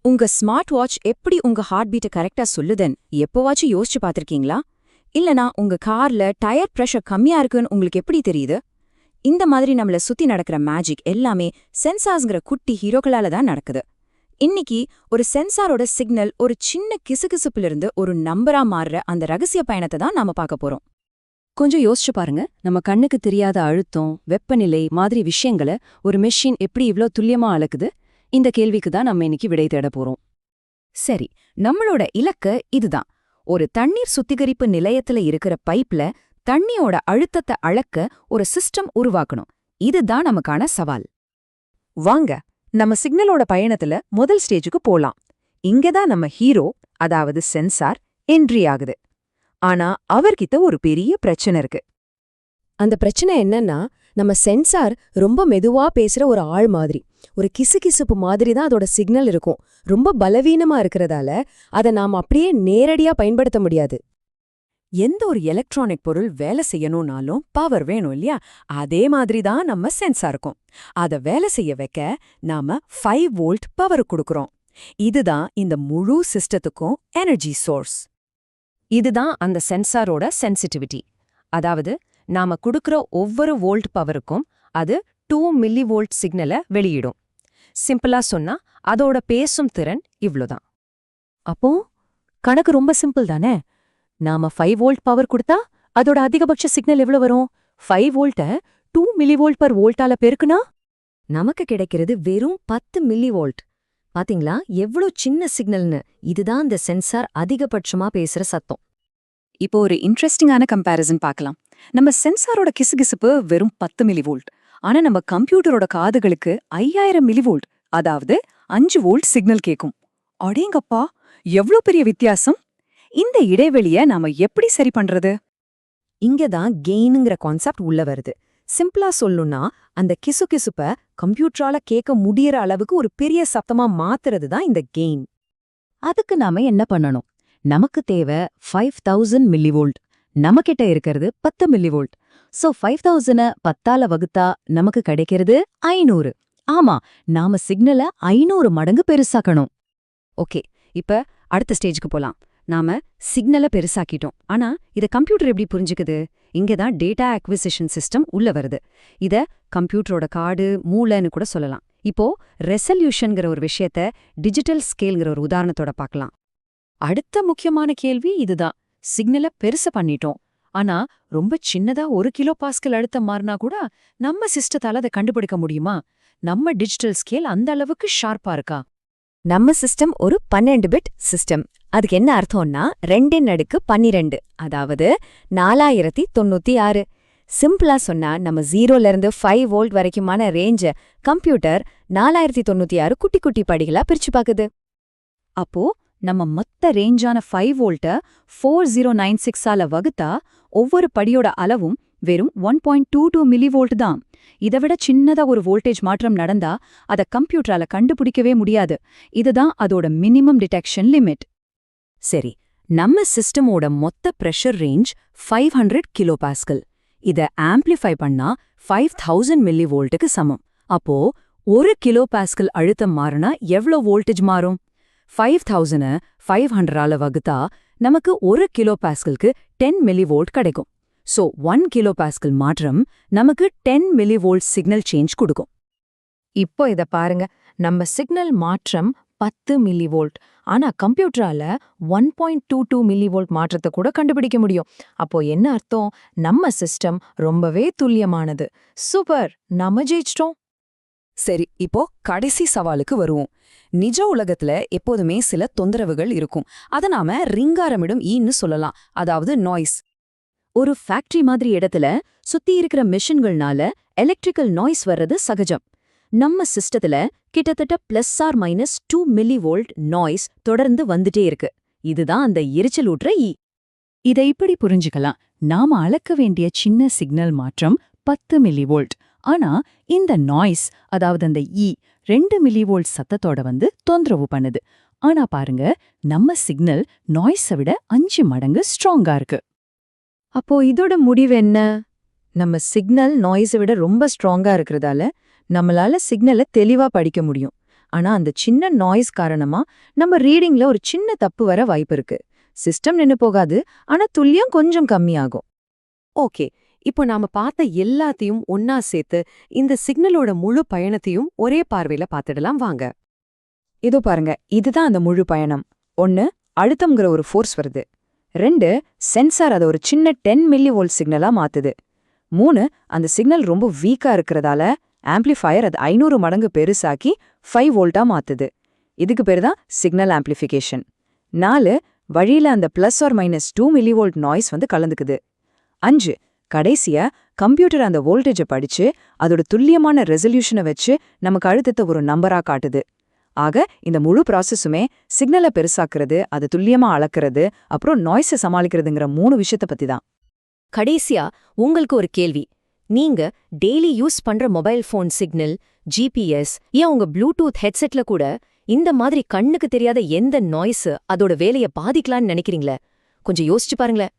உங்க smart watch எப்படி உங்க ஹார்ட் பீட்டை கரெக்டா சொல்லுதன் எப்போவாச்சும் யோசிச்சு பார்த்திருக்கீங்களா? இல்லனா உங்க கார்ல டயர் பிரஷர் கம்மியா இருக்குன்னு உங்களுக்கு எப்படி தெரியுது? இந்த மாதிரி நம்மள சுத்தி நடக்கிற மேஜிக் எல்லாமே சென்சார்ஸ்ங்கிற குட்டி ஹீரோக்களால தான் நடக்குது. இன்னைக்கு ஒரு சென்சாரோட சிக்னல் ஒரு சின்ன கிசுகிசுப்பிலிருந்து ஒரு நம்பரா மாறுற அந்த ரகசிய பயணத்தை தான் நாம பார்க்க போறோம். கொஞ்சம் யோசிச்சு பாருங்க, நம்ம கண்ணுக்கு தெரியாத அழுத்தம், வெப்பநிலை மாதிரி விஷயங்களை ஒரு மெஷின் எப்படி இவ்ளோ துல்லியமா அளக்குது? இந்த கேள்விக்கு தான் நம்ம இன்னைக்கு விடை தேட போறோம். சரி, நம்மளோட இலக்கு இதுதான். ஒரு தண்ணீர் சுத்திகரிப்பு நிலையத்துல இருக்கிற பைப்ல தண்ணியோட அழுத்தத்தை அளக்க ஒரு சிஸ்டம் உருவாக்கணும். இதுதான் நமக்கான சவால். வாங்க, நம்ம சிக்னலோட பயணத்துல முதல் ஸ்டேஜுக்கு போலாம். இங்கதான் நம்ம ஹீரோ, அதாவது சென்சார், என்ட்ரி ஆகுது. ஆனா அவர்கிட்ட ஒரு பெரிய பிரச்சனை இருக்கு. அந்த பிரச்சனை என்னன்னா, நம்ம சென்சார் ரொம்ப மெதுவா பேசுற ஒரு ஆள் மாதிரி, ஒரு கிசுகிசுப்பு மாதிரி தான் அதோட சிக்னல் இருக்கும். ரொம்ப பலவீனமா இருக்கிறதால அதை நாம அப்படியே நேரடியா பயன்படுத்த முடியாது. எந்த ஒரு எலக்ட்ரானிக் பொருள் வேலை செய்யணும்னாலும் பவர் வேணும் இல்லையா? அதே மாதிரி தான் நம்ம சென்சாருக்கும். அதை வேலை செய்ய வைக்க நாம 5 வோல்ட் பவர் கொடுக்கறோம். இதுதான் இந்த முழு சிஸ்டத்துக்கும் எனர்ஜி சோர்ஸ். இதுதான் அந்த சென்சாரோட சென்சிட்டிவிட்டி. அதாவது நாம கொடுக்கற ஒவ்வொரு வோல்ட் பவருக்கும் அது 2 மில்லி வோல்ட் சிக்னலை வெளியிடும். சிம்பிளா சொன்னா அதோட பேசும் திறன் இவ்ளோதான். அப்போ கணக்கு ரொம்ப சிம்பிள் தானே. நாம 5 வோல்ட் பவர் கொடுத்தா அதோட அதிகபட்ச சிக்னல் எவ்வளவு வரும்? 5 வோல்ட்ட 2 மில்லி வோல்ட் பர் வோல்ட்டால பெருக்குனா நமக்கு கிடைக்கிறது வெறும் 10 மில்லி வோல்ட். பாத்தீங்களா எவ்வளோ சின்ன சிக்னல்னு? இதுதான் இந்த சென்சார் அதிகபட்சமா பேசுற சத்தம். இப்போ ஒரு இன்ட்ரெஸ்டிங்கான கம்பேரிசன் பார்க்கலாம். நம்ம சென்சாரோட கிசுகிசுப்பு வெறும் 10 மில்லி வோல்ட். ஆனா நம்ம கம்ப்யூட்டரோட காதுகளுக்கு 5000 மில்லி வோல்ட், அதாவது 5 வோல்ட் சிக்னல் கேட்கும். அடேங்கப்பா, எவ்ளோ பெரிய வித்தியாசம்! இந்த இடைவெளிய நாம எப்படி சரி பண்றது? இங்கதான் கெயினுங்கிற கான்செப்ட் உள்ள வருது. சிம்பிளா சொல்லுன்னா, அந்த கிசுகிசுப்ப கம்ப்யூட்டரால கேட்க முடியற அளவுக்கு ஒரு பெரிய சத்தமா மாத்துறது தான் இந்த கெயின். அதுக்கு நாம என்ன பண்ணணும்? நமக்கு தேவை 5000 மில்லி வோல்ட். நமக்கிட்ட இருக்கிறது 10 மில்லி வோல்ட். சோ 5000 10ஆல வகுத்தா நமக்கு கிடைக்கிறது 500. ஆமா, நாம சிக்னலை 500 மடங்கு பெருசாக்கணும். ஓகே, இப்ப அடுத்த ஸ்டேஜுக்கு போலாம். நாம சிக்னலை பெருசாக்கிட்டோம். ஆனா இத கம்ப்யூட்டர் எப்படி புரிஞ்சுக்குது? இங்கதான் டேட்டா அக்விசிஷன் சிஸ்டம் உள்ள வருது. இத கம்ப்யூட்டரோட கார்டு, மூளைன்னு கூட சொல்லலாம். இப்போ ரெசல்யூஷன்ங்கிற ஒரு விஷயத்த டிஜிட்டல் ஸ்கேல்ங்கிற ஒரு உதாரணத்தோட பார்க்கலாம். அடுத்த முக்கியமான கேள்வி இதுதான். சிக்னலை பெருசு பண்ணிட்டோம். ஆனா ரொம்ப சின்னதா 1 கிலோ பாஸ்கல் அழுத்தம் மாறினா கூட நம்ம சிஸ்டத்தால அதை கண்டுபிடிக்க முடியுமா? நம்ம டிஜிட்டல் ஸ்கேல் அந்த அளவுக்கு ஷார்ப்பா இருக்கா? நம்ம சிஸ்டம் ஒரு 12 பிட் சிஸ்டம். அதுக்கு என்ன அர்த்தம்னா 2^12, அதாவது 4096. சிம்பிளா சொன்னா நம்ம 0ல இருந்து 5 வோல்ட் வரைக்குமான ரேஞ்ச கம்ப்யூட்டர் 4096 குட்டி குட்டி படிகளா பிரிச்சு பாக்குது. அப்போ நம்ம மொத்த ரேஞ்சான 5 வோல்ட்ட 4096ஆல வகுத்தா ஒவ்வொரு படியோட அளவும் வெறும் 1.22 மில்லி வோல்ட் தான். இதை விட சின்னதா ஒரு வோல்டேஜ் மாற்றம் நடந்தா அத கம்ப்யூட்டரால கண்டுபிடிக்கவே முடியாது. இதுதான் அதோட மினிமம் டிடெக்ஷன் லிமிட். சரி, நம்ம சிஸ்டமோட மொத்த பிரஷர் ரேஞ்ச் 500 கிலோ பாஸ்கல். இத ஆம்ப்ளிஃபை பண்ணா 5000 மில்லி வோல்ட்டுக்கு சமம். அப்போ 1 கிலோ பாஸ்கல் அழுத்தம் மாறுனா எவ்ளோ வோல்டேஜ் மாறும்? 5000 500ஆல வகுத்தா நமக்கு 1 கிலோ பாஸ்கலுக்கு 10 மில்லி வோல்ட் கிடைக்கும். சோ 1 கிலோ பாஸ்கல் மாற்றம் நமக்கு 10 மில்லி வோல்ட் சிக்னல் சேஞ்ச் கொடுக்கும். இப்போ இத பாருங்க, நம்ம சிக்னல் மாற்றம் 10 மில்லி வோல்ட். ஆனா கம்ப்யூட்டரால 1.22 மில்லி வோல்ட் மாற்றத்தை கூட கண்டுபிடிக்க முடியும். அப்போ என்ன அர்த்தம்? நம்ம சிஸ்டம் ரொம்பவே துல்லியமானது. சூப்பர், நம்ம ஜெயிச்சிட்டோம். சரி, இப்போ கடைசி சவாலுக்கு வருவோம். நிஜ உலகத்துல எப்போதுமே சில தொந்தரவுகள் இருக்கும். அத நாம ரிங்காரமிடும் ஈன்னு சொல்லலாம், அதாவது நாய்ஸ். ஒரு ஃபேக்டரி மாதிரி இடத்துல சுத்தி இருக்கிற மெஷின்கள்னால எலக்ட்ரிக்கல் நாய்ஸ் வர்றது சகஜம். நம்ம சிஸ்டத்துல கிட்டத்தட்ட +2 மில்லி வோல்ட் நாய்ஸ் தொடர்ந்து வந்துட்டே இருக்கு. இதுதான் அந்த எரிச்சல் ஊட்டுற ஈ. இதை இப்படி புரிஞ்சுக்கலாம். நாம அளக்க வேண்டிய சின்ன சிக்னல் மாற்றம் 10 மில்லி வோல்ட். ஆனா இந்த நாய்ஸ், அதாவது அந்த ஈ 2 மில்லி வோல்ட் சத்தத்தோட வந்து தொந்தரவு பண்ணுது. ஆனா பாருங்க, நம்ம சிக்னல் நாய்ஸை விட 5 மடங்கு ஸ்ட்ராங்கா இருக்கு. அப்போ இதோட முடிவு என்ன? நம்ம சிக்னல் நாய்ஸை விட ரொம்ப ஸ்ட்ராங்கா இருக்கிறதால நம்மளால சிக்னலை தெளிவா படிக்க முடியும். ஆனா அந்த சின்ன நாய்ஸ் காரணமா நம்ம ரீடிங்ல ஒரு சின்ன தப்பு வர வாய்ப்பு இருக்கு. சிஸ்டம் நின்னு போகாது, ஆனா துல்லியம் கொஞ்சம் கம்மியாகும். ஓகே, இப்போ நாம பார்த்த எல்லாத்தையும் ஒன்னா சேர்த்து இந்த சிக்னலோட முழு பயணத்தையும் ஒரே பார்வையில பார்த்துடலாம் வாங்க. இதோ பாருங்க, இதுதான் அந்த முழு பயணம். 1 அழுத்தம்ங்கிற ஒரு ஃபோர்ஸ் வருது. 2 சென்சார் அதை ஒரு சின்ன 10 மில்லி வோல்ட் சிக்னலா மாத்துது. 3 அந்த சிக்னல் ரொம்ப வீக்கா இருக்கிறதால ஆம்ப்ளிஃபயர் அது 500 மடங்கு பெருசாக்கி 5 வோல்ட்டா மாத்துது. இதுக்கு பேரு தான் சிக்னல் ஆம்ப்ளிஃபிகேஷன். 4 வழியில அந்த +or-2 மில்லி வோல்ட் நாய்ஸ் வந்து கலந்துக்குது. 5 கடைசியா கம்ப்யூட்டர் அந்த வோல்டேஜை படிச்சு அதோட துல்லியமான ரெசல்யூஷனை வச்சு நமக்கு அழுத்தத்தை ஒரு நம்பரா காட்டுது. ஆக இந்த முழு ப்ராசஸுமே சிக்னலை பெருசாக்குறது, அது துல்லியமா அளக்கிறது, அப்புறம் நாய்ஸை சமாளிக்கிறதுங்கிற 3 விஷயத்தை பத்தி தான். கடைசியா உங்களுக்கு ஒரு கேள்வி. நீங்க டெய்லி யூஸ் பண்ற மொபைல் ஃபோன் சிக்னல், ஜிபிஎஸ், ஏன் உங்க ப்ளூடூத் ஹெட்செட்ல கூட இந்த மாதிரி கண்ணுக்கு தெரியாத எந்த நாய்ஸ் அதோட வேலைய பாதிக்கலான்னு நினைக்கிறீங்களே? கொஞ்சம் யோசிச்சு பாருங்களேன்.